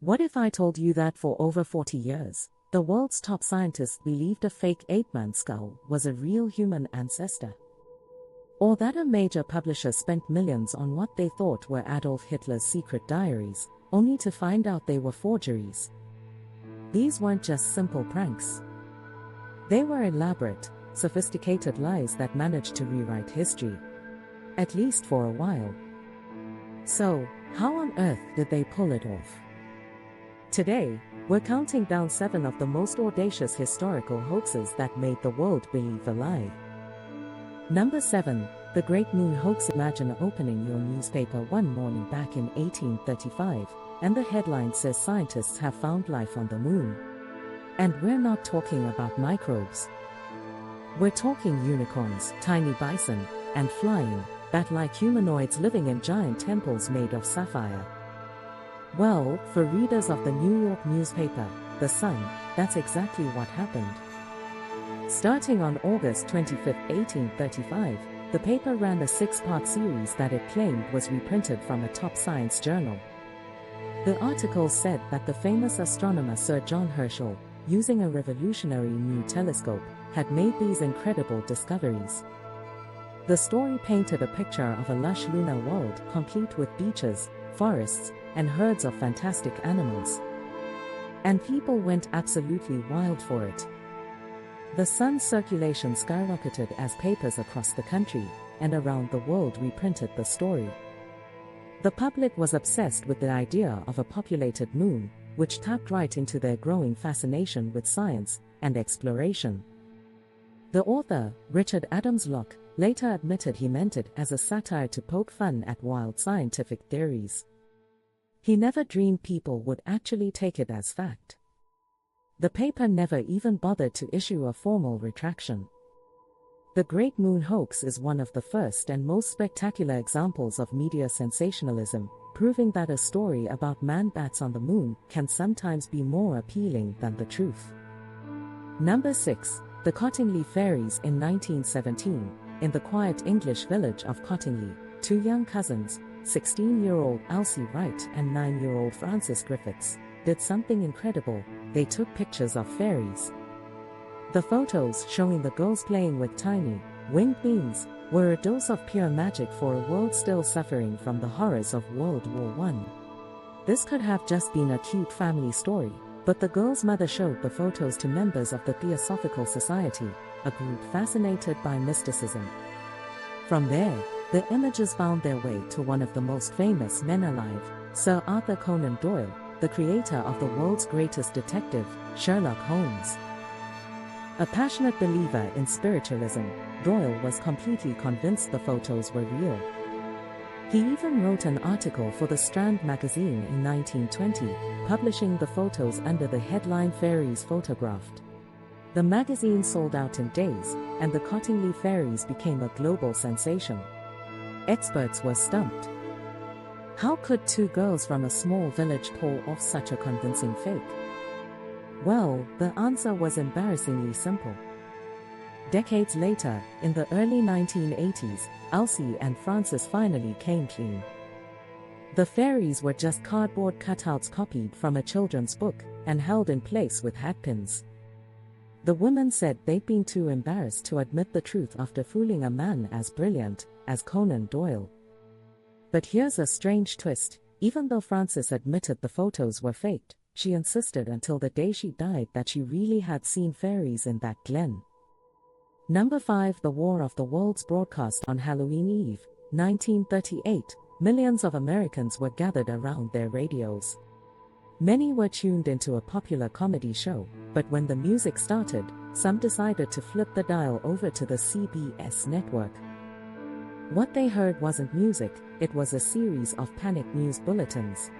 What if I told you that for over 40 years, the world's top scientists believed a fake ape-man skull was a real human ancestor? Or that a major publisher spent millions on what they thought were Adolf Hitler's secret diaries, only to find out they were forgeries? These weren't just simple pranks. They were elaborate, sophisticated lies that managed to rewrite history. At least for a while. So, how on earth did they pull it off? Today, we're counting down 7 of the most audacious historical hoaxes that made the world believe a lie. Number 7. The Great Moon Hoax. Imagine opening your newspaper one morning back in 1835, and the headline says scientists have found life on the moon. And we're not talking about microbes. We're talking unicorns, tiny bison, and flying, bat-like humanoids living in giant temples made of sapphire. Well, for readers of the New York newspaper, The Sun, that's exactly what happened. Starting on August 25, 1835, the paper ran a 6-part series that it claimed was reprinted from a top science journal. The article said that the famous astronomer Sir John Herschel, using a revolutionary new telescope, had made these incredible discoveries. The story painted a picture of a lush lunar world complete with beaches, forests, and herds of fantastic animals. And people went absolutely wild for it. The Sun's circulation skyrocketed as papers across the country and around the world reprinted the story. The public was obsessed with the idea of a populated moon, which tapped right into their growing fascination with science and exploration. The author, Richard Adams Locke, later admitted he meant it as a satire to poke fun at wild scientific theories. He never dreamed people would actually take it as fact. The paper never even bothered to issue a formal retraction. The Great Moon Hoax is one of the first and most spectacular examples of media sensationalism, proving that a story about man-bats on the moon can sometimes be more appealing than the truth. Number 6. The Cottingley fairies. In 1917, in the quiet English village of Cottingley, 2 young cousins, 16-year-old Elsie Wright and 9-year-old Frances Griffiths, did something incredible. They took pictures of fairies. The photos, showing the girls playing with tiny, winged beings, were a dose of pure magic for a world still suffering from the horrors of World War I. This could have just been a cute family story, but the girl's mother showed the photos to members of the Theosophical Society, a group fascinated by mysticism. From there, the images found their way to one of the most famous men alive, Sir Arthur Conan Doyle, the creator of the world's greatest detective, Sherlock Holmes. A passionate believer in spiritualism, Doyle was completely convinced the photos were real. He even wrote an article for the Strand magazine in 1920, publishing the photos under the headline "Fairies Photographed." The magazine sold out in days, and the Cottingley fairies became a global sensation. Experts were stumped. How could 2 girls from a small village pull off such a convincing fake? Well, the answer was embarrassingly simple. Decades later, in the early 1980s, Elsie and Frances finally came clean. The fairies were just cardboard cutouts copied from a children's book and held in place with hatpins. The women said they'd been too embarrassed to admit the truth after fooling a man as brilliant as Conan Doyle. But here's a strange twist: even though Frances admitted the photos were faked, she insisted until the day she died that she really had seen fairies in that glen. Number 5. The War of the Worlds. Broadcast on Halloween Eve, 1938, millions of Americans were gathered around their radios. Many were tuned into a popular comedy show, but when the music started, some decided to flip the dial over to the CBS network. What they heard wasn't music, it was a series of panic news bulletins.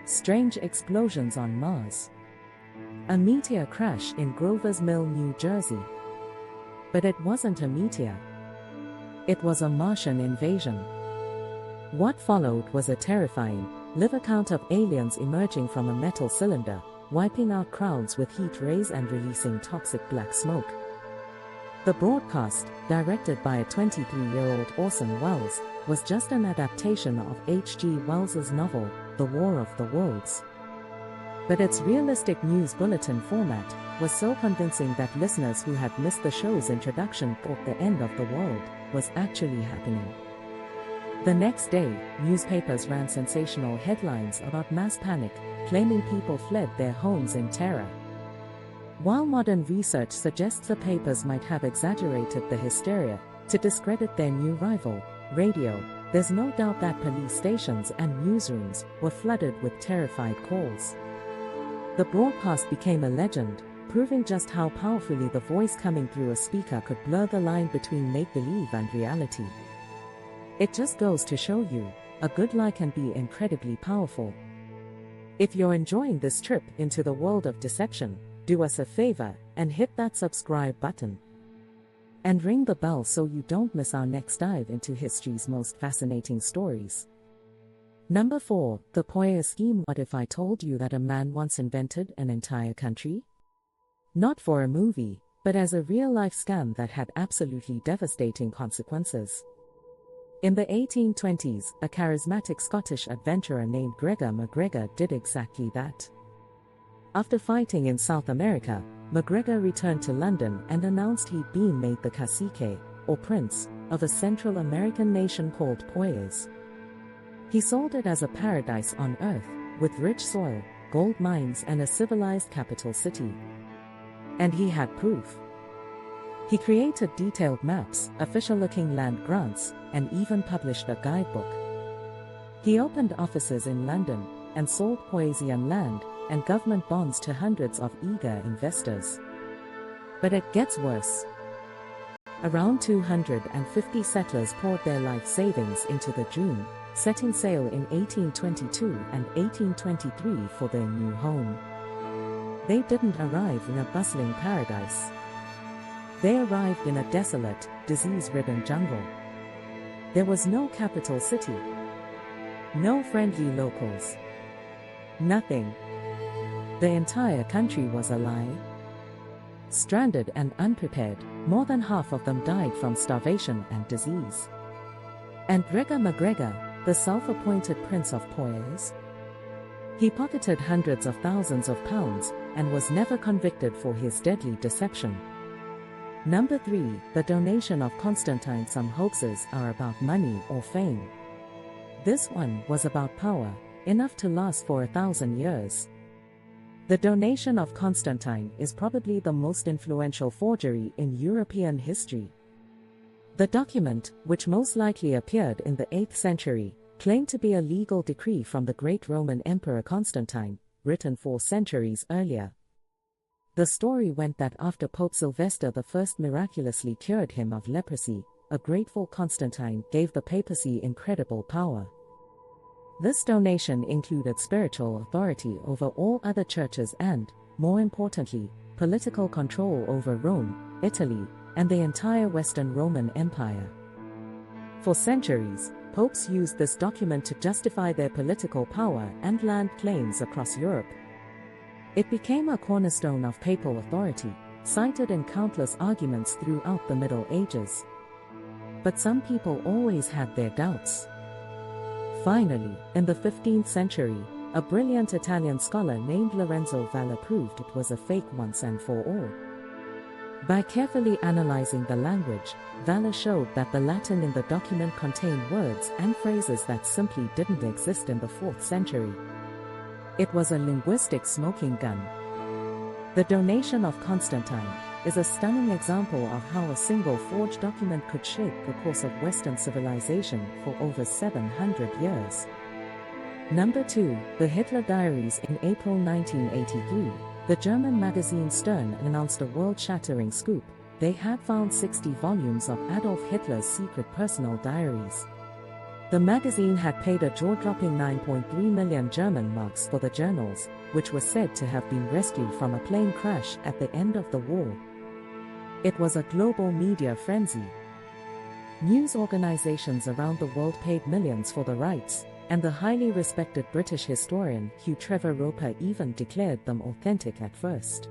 Strange explosions on Mars. A meteor crash in Grover's Mill, New Jersey. But it wasn't a meteor. It was a Martian invasion. What followed was a terrifying, live account of aliens emerging from a metal cylinder, wiping out crowds with heat rays and releasing toxic black smoke. The broadcast, directed by a 23-year-old Orson Welles, was just an adaptation of H.G. Wells's novel, The War of the Worlds. But its realistic news bulletin format was so convincing that listeners who had missed the show's introduction thought the end of the world was actually happening. The next day, newspapers ran sensational headlines about mass panic, claiming people fled their homes in terror. While modern research suggests the papers might have exaggerated the hysteria to discredit their new rival, radio, there's no doubt that police stations and newsrooms were flooded with terrified calls. The broadcast became a legend, proving just how powerfully the voice coming through a speaker could blur the line between make-believe and reality. It just goes to show you, a good lie can be incredibly powerful. If you're enjoying this trip into the world of deception, do us a favor and hit that subscribe button. And ring the bell so you don't miss our next dive into history's most fascinating stories. Number 4, the Poyais scheme. What if I told you that a man once invented an entire country? Not for a movie, but as a real-life scam that had absolutely devastating consequences. In the 1820s, a charismatic Scottish adventurer named Gregor MacGregor did exactly that. After fighting in South America, MacGregor returned to London and announced he'd been made the cacique, or prince, of a Central American nation called Poyais. He sold it as a paradise on earth, with rich soil, gold mines and a civilized capital city. And he had proof. He created detailed maps, official-looking land grants, and even published a guidebook. He opened offices in London, and sold Poyasian land and government bonds to hundreds of eager investors. But it gets worse. Around 250 settlers poured their life savings into the dream, setting sail in 1822 and 1823 for their new home. They didn't arrive in a bustling paradise. They arrived in a desolate, disease-ridden jungle. There was no capital city. No friendly locals. Nothing. The entire country was a lie. Stranded and unprepared, more than half of them died from starvation and disease. And Gregor MacGregor, the self-appointed Prince of Poyais? He pocketed hundreds of thousands of pounds and was never convicted for his deadly deception. Number 3, the donation of Constantine. Some hoaxes are about money or fame. This one was about power, enough to last for 1,000 years. The donation of Constantine is probably the most influential forgery in European history. The document, which most likely appeared in the 8th century, claimed to be a legal decree from the great Roman Emperor Constantine, written 4 centuries earlier. The story went that after Pope Sylvester I miraculously cured him of leprosy, a grateful Constantine gave the papacy incredible power. This donation included spiritual authority over all other churches and, more importantly, political control over Rome, Italy, and the entire Western Roman Empire. For centuries, popes used this document to justify their political power and land claims across Europe. It became a cornerstone of papal authority, cited in countless arguments throughout the Middle Ages. But some people always had their doubts. Finally, in the 15th century, a brilliant Italian scholar named Lorenzo Valla proved it was a fake once and for all. By carefully analyzing the language, Valla showed that the Latin in the document contained words and phrases that simply didn't exist in the 4th century. It was a linguistic smoking gun. The donation of Constantine is a stunning example of how a single forged document could shape the course of Western civilization for over 700 years. Number 2, the Hitler Diaries. In April 1983, the German magazine Stern announced a world-shattering scoop. They had found 60 volumes of Adolf Hitler's secret personal diaries. The magazine had paid a jaw-dropping 9.3 million German marks for the journals, which were said to have been rescued from a plane crash at the end of the war. It was a global media frenzy. News organizations around the world paid millions for the rights, and the highly respected British historian Hugh Trevor Roper even declared them authentic at first.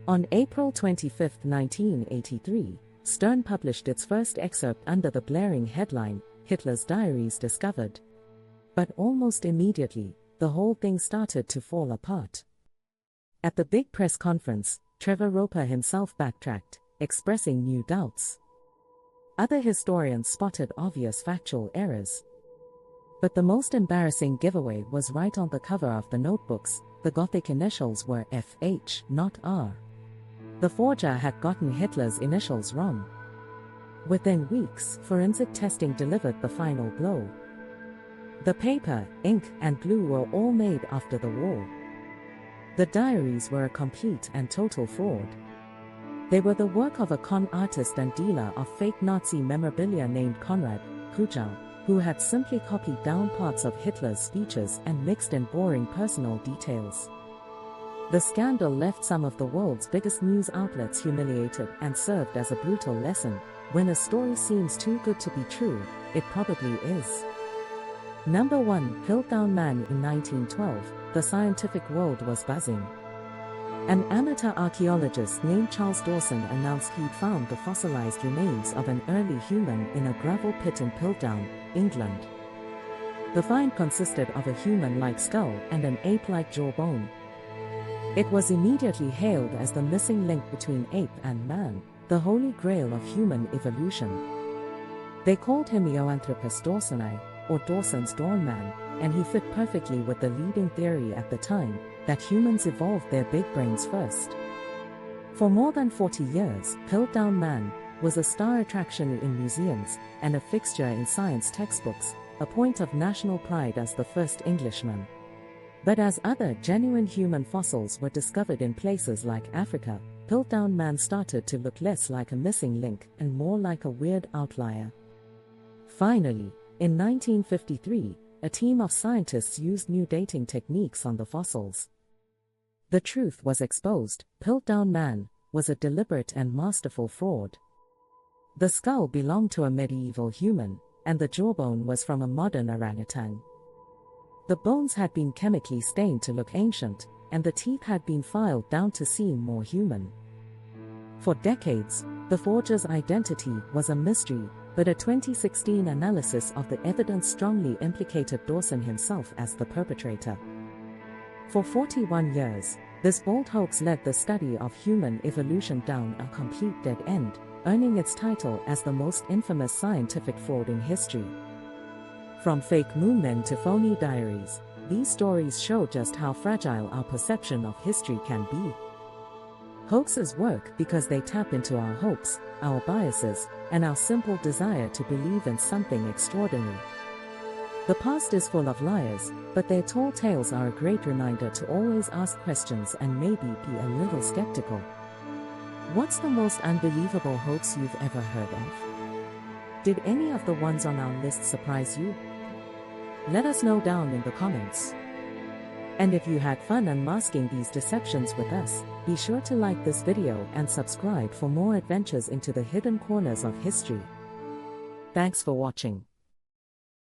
On April 25, 1983, Stern published its first excerpt under the blaring headline, Hitler's Diaries Discovered. But almost immediately, the whole thing started to fall apart. At the big press conference, Trevor Roper himself backtracked, expressing new doubts. Other historians spotted obvious factual errors. But the most embarrassing giveaway was right on the cover of the notebooks. The Gothic initials were FH, not R. The forger had gotten Hitler's initials wrong. Within weeks, forensic testing delivered the final blow. The paper, ink, and glue were all made after the war. The diaries were a complete and total fraud. They were the work of a con artist and dealer of fake Nazi memorabilia named Konrad Kujau, who had simply copied down parts of Hitler's speeches and mixed in boring personal details. The scandal left some of the world's biggest news outlets humiliated and served as a brutal lesson: when a story seems too good to be true, it probably is. Number 1. Piltdown Man. In 1912, the scientific world was buzzing. An amateur archaeologist named Charles Dawson announced he'd found the fossilized remains of an early human in a gravel pit in Piltdown, England. The find consisted of a human-like skull and an ape-like jawbone. It was immediately hailed as the missing link between ape and man, the holy grail of human evolution. They called him Eoanthropus dawsoni, or Dawson's Dawn Man, and he fit perfectly with the leading theory at the time, that humans evolved their big brains first. For more than 40 years, Piltdown Man was a star attraction in museums and a fixture in science textbooks, a point of national pride as the first Englishman. But as other genuine human fossils were discovered in places like Africa, Piltdown Man started to look less like a missing link and more like a weird outlier. Finally, in 1953, a team of scientists used new dating techniques on the fossils. The truth was exposed: Piltdown Man was a deliberate and masterful fraud. The skull belonged to a medieval human, and the jawbone was from a modern orangutan. The bones had been chemically stained to look ancient, and the teeth had been filed down to seem more human. For decades, the forger's identity was a mystery, but a 2016 analysis of the evidence strongly implicated Dawson himself as the perpetrator. For 41 years, this bold hoax led the study of human evolution down a complete dead end, earning its title as the most infamous scientific fraud in history. From fake moonmen to phony diaries, these stories show just how fragile our perception of history can be. Hoaxes work because they tap into our hopes, our biases, and our simple desire to believe in something extraordinary. The past is full of liars, but their tall tales are a great reminder to always ask questions and maybe be a little skeptical. What's the most unbelievable hoax you've ever heard of? Did any of the ones on our list surprise you? Let us know down in the comments. And if you had fun unmasking these deceptions with us, be sure to like this video and subscribe for more adventures into the hidden corners of history. Thanks for watching.